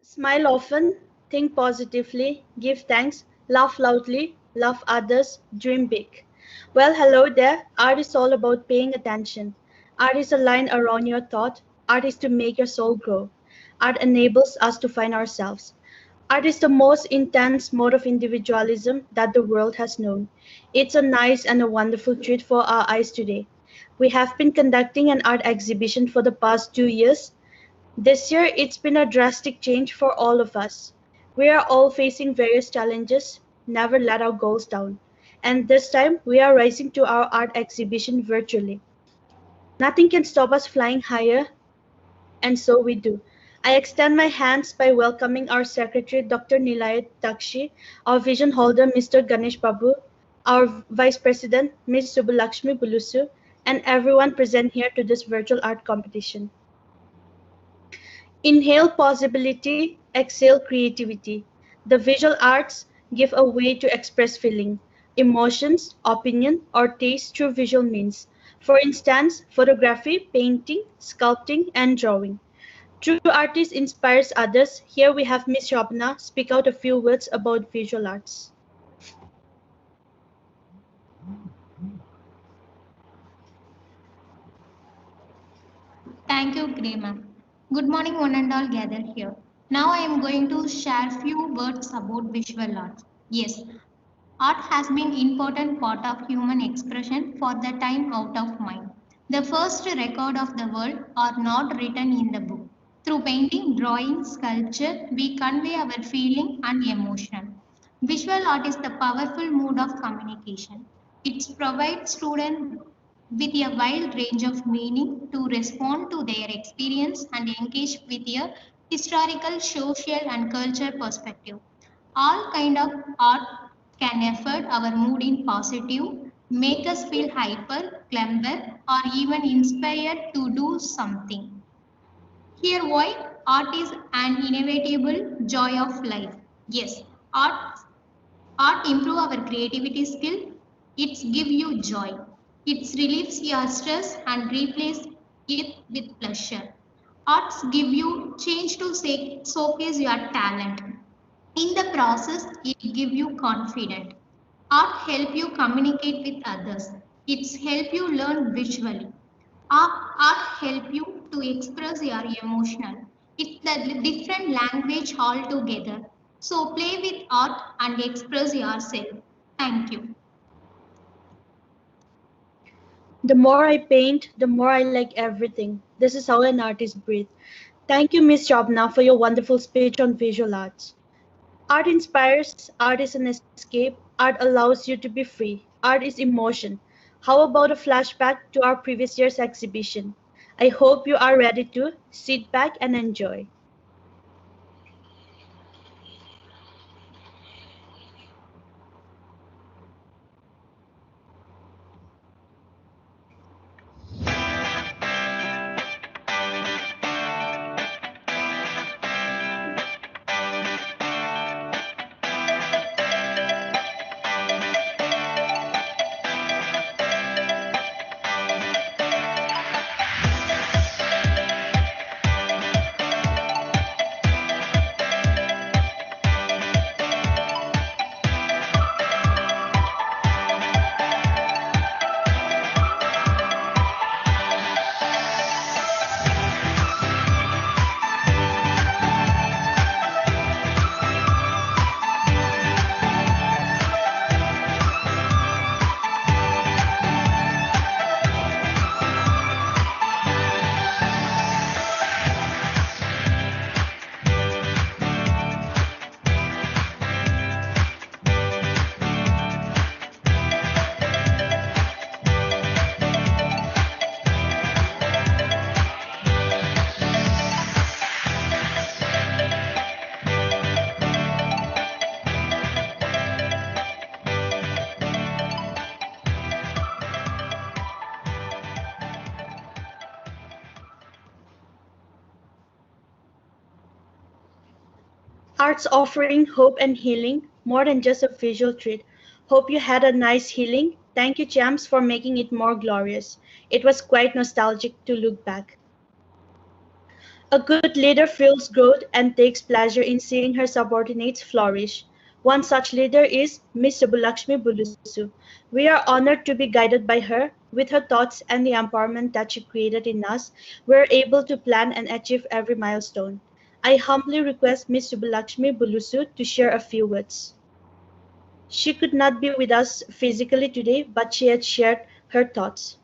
Smile often, think positively, give thanks, laugh loudly, love others, dream big. Well, hello there. Art is all about paying attention. Art is a line around your thought. Art is to make your soul grow. Art enables us to find ourselves. Art is the most intense mode of individualism that the world has known. It's a nice and a wonderful treat for our eyes today. We have been conducting an art exhibition for the past 2 years. This year, it's been a drastic change for all of us. We are all facing various challenges, never let our goals down. And this time, we are rising to our art exhibition virtually. Nothing can stop us flying higher, and so we do. I extend my hands by welcoming our Secretary, Dr. Nilayat Takshi, our Vision Holder, Mr. Ganesh Babu, our Vice President, Ms. Subulakshmi Bulusu, and everyone present here to this virtual art competition. Inhale possibility, exhale creativity. The visual arts give a way to express feeling, emotions, opinion, or taste through visual means. For instance, photography, painting, sculpting, and drawing. True artist inspires others. Here we have Ms. Shobna speak out a few words about visual arts. Thank you, Grima. Good morning, one and all gathered here. Now I am going to share few words about visual arts. Yes, art has been important part of human expression for the time out of mind. The first record of the world are not written in the book. Through painting, drawing, sculpture, we convey our feeling and emotion. Visual art is the powerful mode of communication. It provides students with a wide range of meaning to respond to their experience and engage with a historical, social, and cultural perspective. All kind of art can affect our mood in positive, make us feel hyper, clever, or even inspired to do something. Here, why art is an inevitable joy of life. Yes, art improve our creativity skill. It's give you joy. It relieves your stress and replace it with pleasure. Arts give you change to showcase your talent. In the process, it give you confidence. Art help you communicate with others. It's help you learn visually. Art help you to express your emotional. It's the different language altogether. So play with art and express yourself. Thank you. The more I paint, the more I like everything. This is how an artist breathes. Thank you, Ms. Shobna, for your wonderful speech on visual arts. Art inspires, art is an escape, art allows you to be free, art is emotion. How about a flashback to our previous year's exhibition? I hope you are ready to sit back and enjoy. Arts offering hope and healing, more than just a visual treat. Hope you had a nice healing. Thank you, champs, for making it more glorious. It was quite nostalgic to look back. A good leader feels growth and takes pleasure in seeing her subordinates flourish. One such leader is Miss Subbulakshmi Bulusu. We are honored to be guided by her. With her thoughts and the empowerment that she created in us, we are able to plan and achieve every milestone. I humbly request Miss Subbulakshmi Bulusu to share a few words. She could not be with us physically today, but she had shared her thoughts.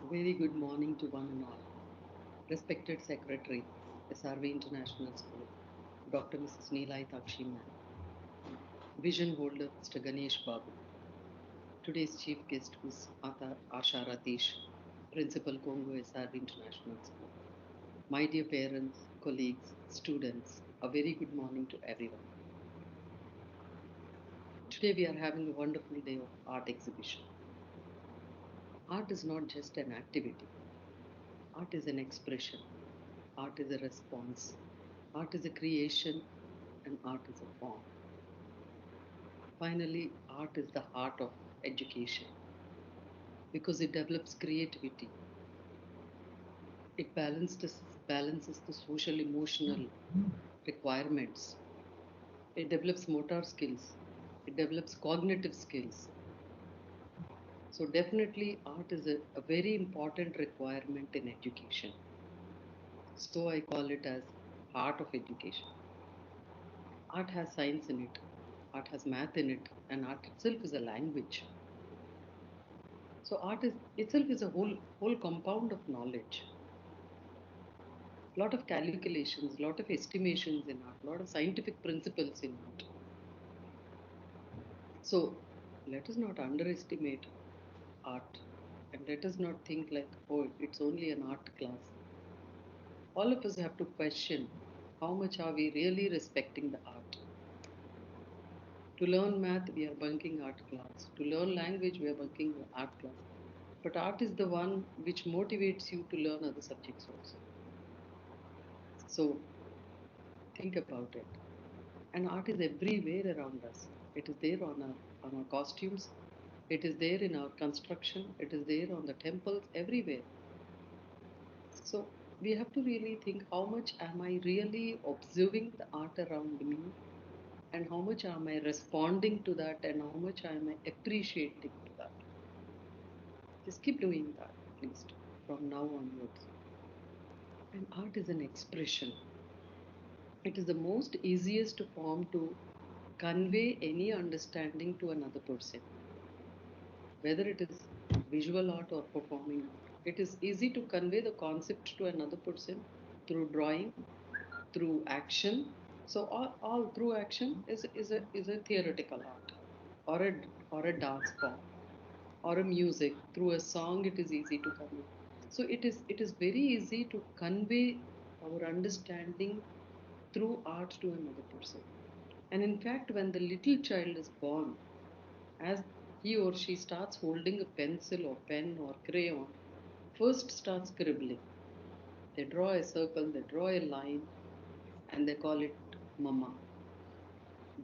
Very good morning to one and all. Respected Secretary, SRV International School, Dr. Mrs. Neelai Takshi Ma'am, Vision Holder Mr. Ganesh Babu, today's Chief Guest Ms. Asha Ratish, Principal Congo SRV International School. My dear parents, colleagues, students, a very good morning to everyone. Today we are having a wonderful day of art exhibition. Art is not just an activity. Art is an expression. Art is a response. Art is a creation and art is a form. Finally, art is the heart of education because it develops creativity. It balances the social emotional requirements. It develops motor skills. It develops cognitive skills. So definitely art is a very important requirement in education. So I call it as heart of education. Art has science in it, art has math in it, and art itself is a language. So art is itself is a whole compound of knowledge. Lot of calculations, lot of estimations in art, lot of scientific principles in art. So let us not underestimate art and let us not think like, oh, it's only an art class. All of us have to question how much are we really respecting the art. To learn math, we are bunking art class. To learn language, we are bunking art class. But art is the one which motivates you to learn other subjects also. So think about it. And art is everywhere around us. It is there on our costumes. It is there in our construction. It is there on the temples, everywhere. So we have to really think how much am I really observing the art around me and how much am I responding to that and how much am I appreciating to that. Just keep doing that at least from now onwards. And art is an expression. It is the most easiest form to convey any understanding to another person, whether it is visual art or performing art. It is easy to convey the concept to another person through drawing, through action. So all through action is a theoretical art or a dance form or a music. Through a song it is easy to convey. So it is very easy to convey our understanding through art to another person. And in fact, when the little child is born, as he or she starts holding a pencil or pen or crayon, first starts scribbling. They draw a circle, they draw a line, and they call it mama,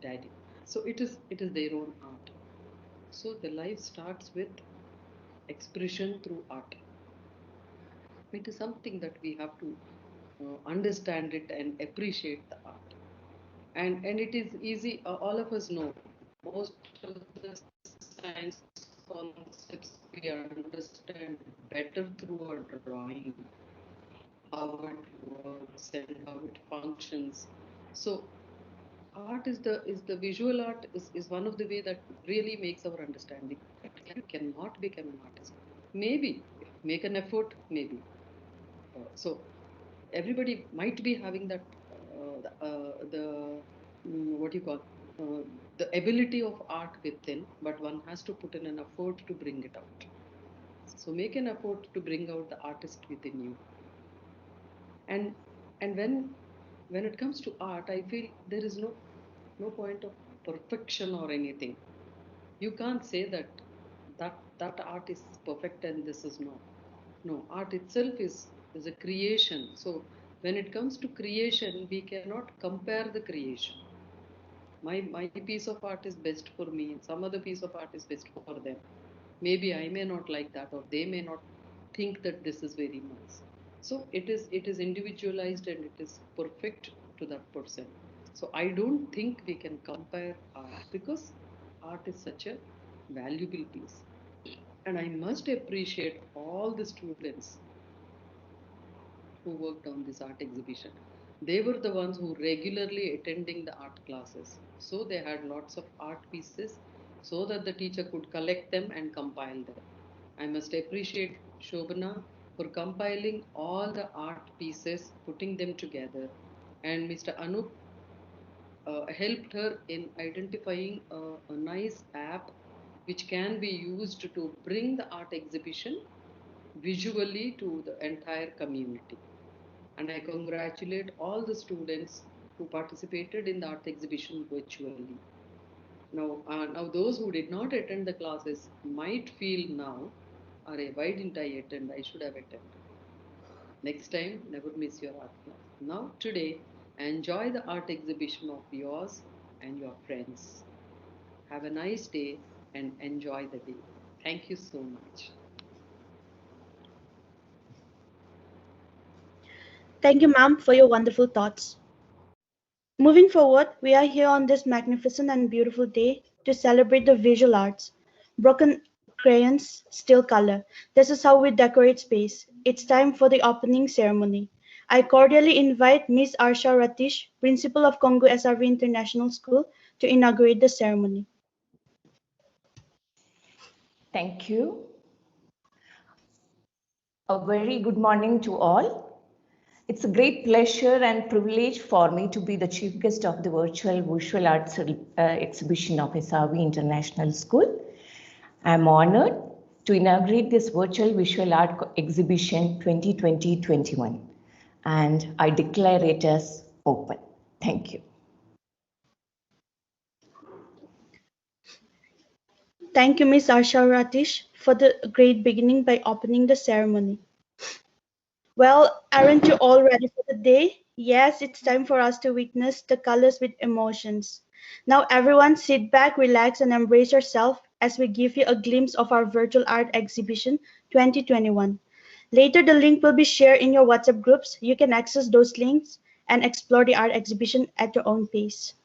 daddy. So it is their own art. So the life starts with expression through art. It is something that we have to understand it and appreciate the art. And it is easy. All of us know most of the science concepts we understand better through a drawing, how it works and how it functions. So art is the visual art is one of the way that really makes our understanding. You cannot become an artist. Maybe if make an effort, maybe. So everybody might be having that what do you call uh, the ability of art within, but one has to put in an effort to bring it out. So make an effort to bring out the artist within you. And and when it comes to art, I feel there is no point of perfection or anything. You can't say that art is perfect and this is not. No, art itself is a creation. So when it comes to creation, we cannot compare the creation. My piece of art is best for me, and some other piece of art is best for them. Maybe I may not like that, or they may not think that this is very nice. So it is individualized and it is perfect to that person. So I don't think we can compare art, because art is such a valuable piece. And I must appreciate all the students who worked on this art exhibition. They were the ones who regularly attending the art classes. So they had lots of art pieces so that the teacher could collect them and compile them. I must appreciate Shobana for compiling all the art pieces, putting them together. And Mr. Anup helped her in identifying a nice app which can be used to bring the art exhibition visually to the entire community. And I congratulate all the students who participated in the art exhibition virtually. Now those who did not attend the classes might feel now, "Arey, why didn't I attend? I should have attended." Next time, never miss your art class. Now, today, enjoy the art exhibition of yours and your friends. Have a nice day and enjoy the day. Thank you so much. Thank you, ma'am, for your wonderful thoughts. Moving forward, we are here on this magnificent and beautiful day to celebrate the visual arts. Broken crayons, still color. This is how we decorate space. It's time for the opening ceremony. I cordially invite Ms. Arsha Ratish, Principal of Congo SRV International School, to inaugurate the ceremony. Thank you. A very good morning to all. It's a great pleasure and privilege for me to be the chief guest of the virtual visual arts exhibition of SRV International School. I'm honored to inaugurate this virtual visual art exhibition 2020-21, and I declare it as open. Thank you. Thank you, Ms. Arsha Ratish, for the great beginning by opening the ceremony. Well, aren't you all ready for the day? Yes, it's time for us to witness the colors with emotions. Now, everyone, sit back, relax, and embrace yourself as we give you a glimpse of our virtual art exhibition 2021. Later, the link will be shared in your WhatsApp groups. You can access those links and explore the art exhibition at your own pace.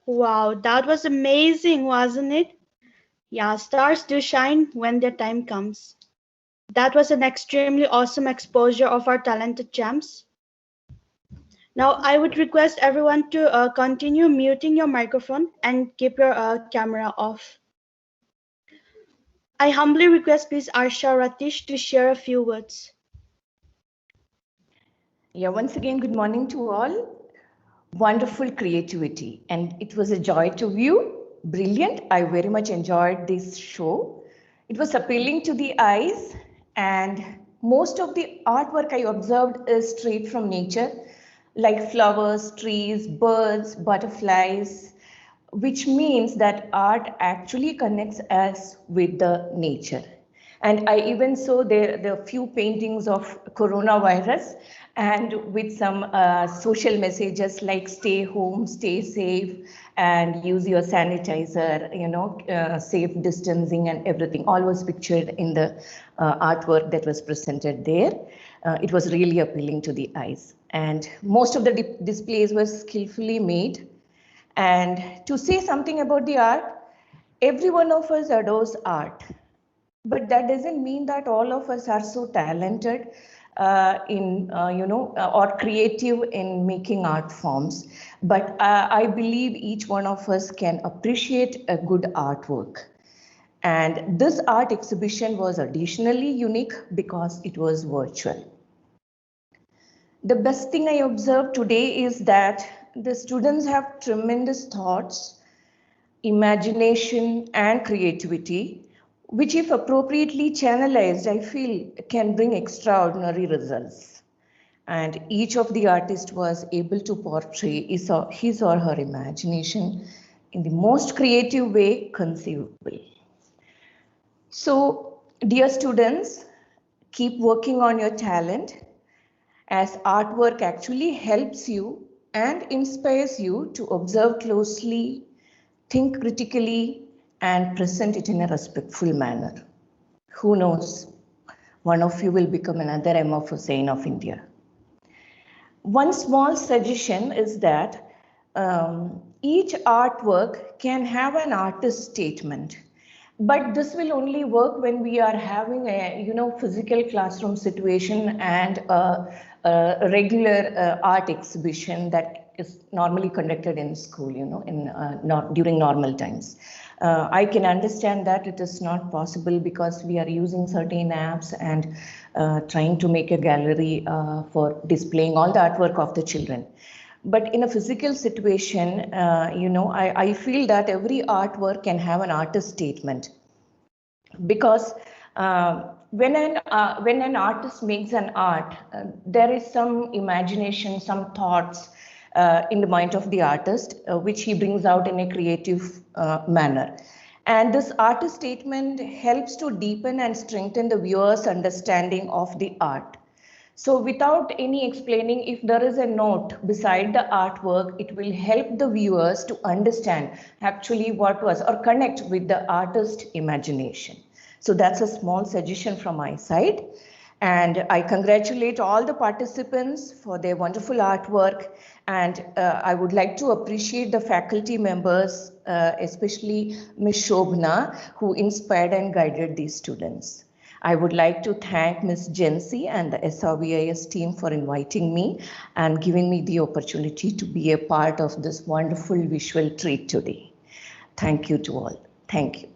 Wow, that was amazing, wasn't it? Yeah, stars do shine when their time comes. That was an extremely awesome exposure of our talented gems. Now, I would request everyone to continue muting your microphone and keep your camera off. I humbly request Ms. Arsha Ratish to share a few words. Yeah, once again, good morning to all. Wonderful creativity, and it was a joy to view. Brilliant. I very much enjoyed this show. It was appealing to the eyes, and most of the artwork I observed is straight from nature, like flowers, trees, birds, butterflies, which means that art actually connects us with the nature. And I even saw the few paintings of coronavirus and with some social messages like stay home, stay safe, and use your sanitizer, safe distancing and everything. All was pictured in the artwork that was presented there. It was really appealing to the eyes. And most of the displays were skillfully made. And to say something about the art, every one of us adores art. But that doesn't mean that all of us are so talented or creative in making art forms. But I believe each one of us can appreciate a good artwork. And this art exhibition was additionally unique because it was virtual. The best thing I observed today is that the students have tremendous thoughts, imagination, and creativity, which, if appropriately channelized, I feel can bring extraordinary results. And each of the artists was able to portray his or her imagination in the most creative way conceivable. So, dear students, keep working on your talent, as artwork actually helps you and inspires you to observe closely, think critically, and present it in a respectful manner. Who knows? One of you will become another M. F. Hussain of India. One small suggestion is that each artwork can have an artist statement, but this will only work when we are having a physical classroom situation and a regular art exhibition that is normally conducted in school, during normal times. I can understand that it is not possible because we are using certain apps and trying to make a gallery for displaying all the artwork of the children. But in a physical situation, I feel that every artwork can have an artist statement, because when an artist makes an art, there is some imagination, some thoughts in the mind of the artist, which he brings out in a creative manner. And this artist statement helps to deepen and strengthen the viewer's understanding of the art. So without any explaining, if there is a note beside the artwork, it will help the viewers to understand actually what was, or connect with the artist's imagination. So that's a small suggestion from my side. And I congratulate all the participants for their wonderful artwork. And I would like to appreciate the faculty members, especially Ms. Shobhna, who inspired and guided these students. I would like to thank Ms. Jency and the SRVIS team for inviting me and giving me the opportunity to be a part of this wonderful visual treat today. Thank you to all. Thank you.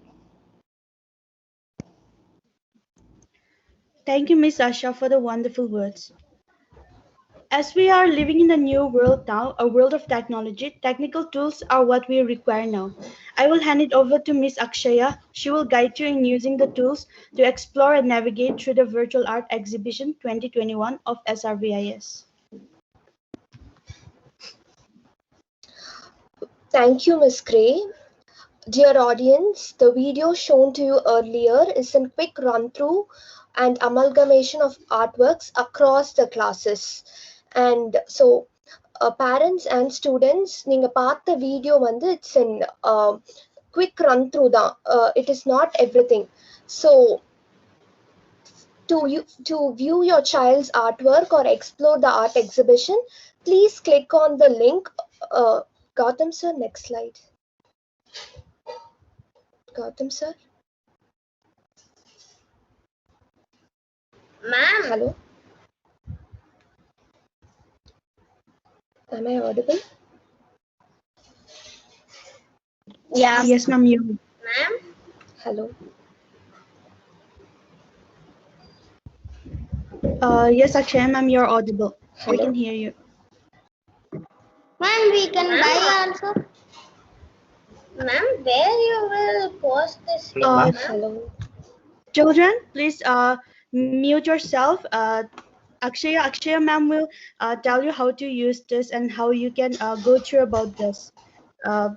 Thank you, Ms. Asha, for the wonderful words. As we are living in a new world now, a world of technology, technical tools are what we require now. I will hand it over to Ms. Akshaya. She will guide you in using the tools to explore and navigate through the Virtual Art Exhibition 2021 of SRVIS. Thank you, Ms. Gray. Dear audience, the video shown to you earlier is a quick run-through and amalgamation of artworks across the classes. And so, parents and students, நீங்க பார்த்த video வந்து it's in quick run-through தான். It is not everything. So, to view your child's artwork or explore the art exhibition, please click on the link Gautam sir, next slide. Gautam sir. Ma'am. Hello. Am I audible? Yeah. Yes, ma'am. You. Ma'am. Hello. Yes, Akshaya, ma'am. You're audible. We Hello. can hear you. Ma'am, we can buy also. Ma'am, where you will post this? Hello. Children, please mute yourself. Akshaya ma'am will tell you how to use this and how you can go through about this.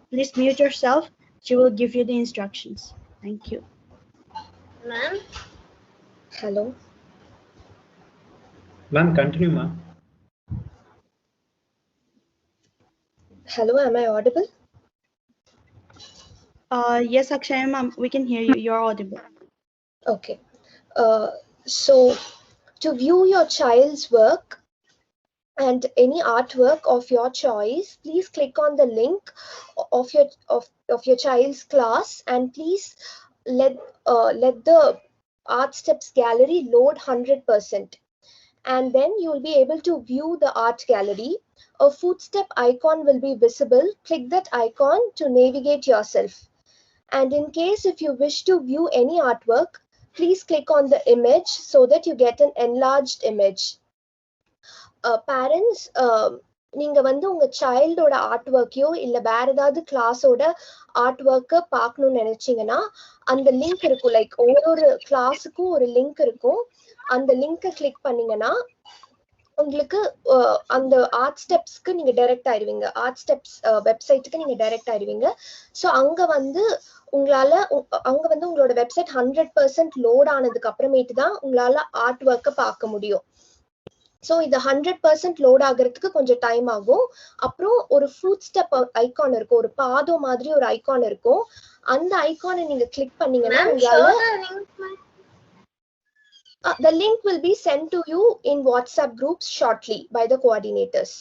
Please mute yourself. She will give you the instructions. Thank you. Ma'am. Hello. Ma'am, continue, ma'am. Hello, am I audible? Yes, Akshaya ma'am, we can hear you. You're audible. Okay. So to view your child's work and any artwork of your choice, please click on the link of your child's class, and please let the Art Steps gallery load 100%. And then you will be able to view the art gallery. A footstep icon will be visible. Click that icon to navigate yourself. And in case if you wish to view any artwork, please click on the image so that you get an enlarged image. Parents, நீங்க வந்து உங்க சைல்டோட art ஒர்க்கையோ இல்ல வேற ஏதாவது கிளாஸோட art ஒர்க்கை பார்க்கணும்னு நினைச்சீங்கன்னா அந்த லிங்க் இருக்கும். லைக் ஒவ்வொரு கிளாஸுக்கும் ஒரு லிங்க் இருக்கும். அந்த லிங்கை கிளிக் பண்ணீங்கன்னா உங்களுக்கு அந்த ஆர்ட் ஸ்டெப்ஸ்க்கு நீங்க டைரக்ட் ஆயிருவீங்க. ஆர்ட் ஸ்டெப்ஸ் வெப்சைட்டுக்கு நீங்க டைரக்ட் ஆயிருவீங்க. ஸோ அங்க வந்து உங்களோட வெப்சைட் 100% லோட் ஆனதுக்கு அப்புறமேட்டு தான் உங்களால ஆர்ட் ஒர்க்கை பார்க்க முடியும். ஸோ இது 100% லோட் ஆகிறதுக்கு கொஞ்சம் டைம் ஆகும். அப்புறம் ஒரு ஃபுட் ஸ்டெப் ஐகான் இருக்கும், ஒரு பாதம் மாதிரி ஒரு ஐகான் இருக்கும். அந்த ஐகானை நீங்க கிளிக் பண்ணீங்கன்னா உங்களால the link will be sent to you in WhatsApp groups shortly by the coordinators.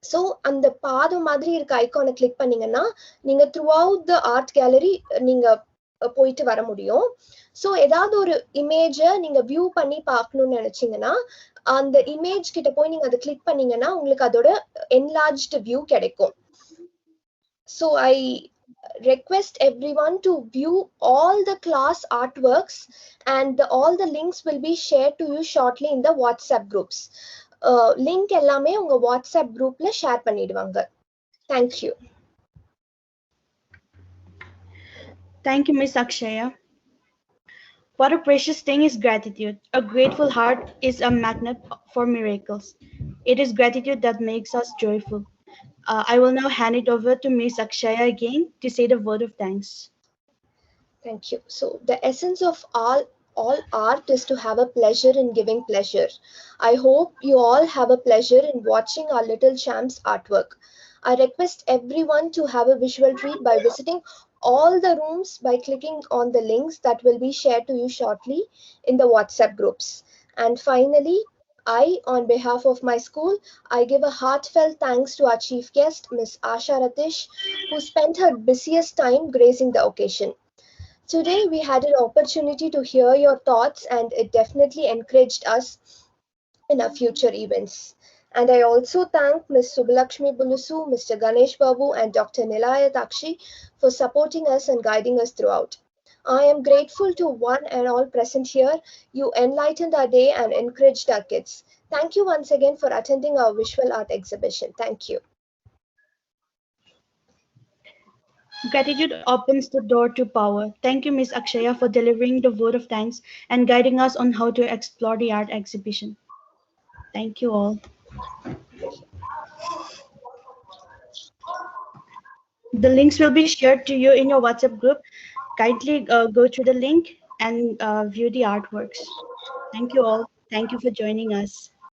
So அந்த பாதம் மாதிரி இருக்க ஐகானை கிளிக் பண்ணீங்கன்னா நீங்க throughout the art gallery நீங்க போயிட்டு வர முடியும். ஸோ ஏதாவது ஒரு இமேஜை நீங்க வியூ பண்ணி பார்க்கணும்னு நினைச்சீங்கன்னா அந்த இமேஜ் கிட்ட போய் நீங்க அதை கிளிக் பண்ணீங்கன்னா உங்களுக்கு அதோட enlarged வியூ கிடைக்கும். So I request everyone to view all the class artworks, and all the links will be shared to you shortly in the WhatsApp groups. Link எல்லாமே உங்க WhatsApp groupல ஷேர் பண்ணிடுவாங்க. Thank you. Thank you, Miss Akshaya. What a precious thing is gratitude. A grateful heart is a magnet for miracles. It is gratitude that makes us joyful. I will now hand it over to Miss Akshaya again to say the word of thanks. Thank you. So the essence of all art is to have a pleasure in giving pleasure. I hope you all have a pleasure in watching our little champs artwork. I request everyone to have a visual treat by visiting all the rooms by clicking on the links that will be shared to you shortly in the WhatsApp groups. And finally, I, on behalf of my school, I give a heartfelt thanks to our chief guest, Ms. Asha Ratish, who spent her busiest time gracing the occasion. Today, we had an opportunity to hear your thoughts, and it definitely encouraged us in our future events. And I also thank Ms. Subbalakshmi Bulusu, Mr. Ganesh Babu, and Dr. Nilaya Takshi for supporting us and guiding us throughout. I am grateful to one and all present here. You enlightened our day and encouraged our kids. Thank you once again for attending our visual art exhibition. Thank you. Gratitude opens the door to power. Thank you, Miss Akshaya, for delivering the word of thanks and guiding us on how to explore the art exhibition. Thank you all. The links will be shared to you in your WhatsApp group. Kindly go through the link and view the artworks. Thank you all. Thank you for joining us.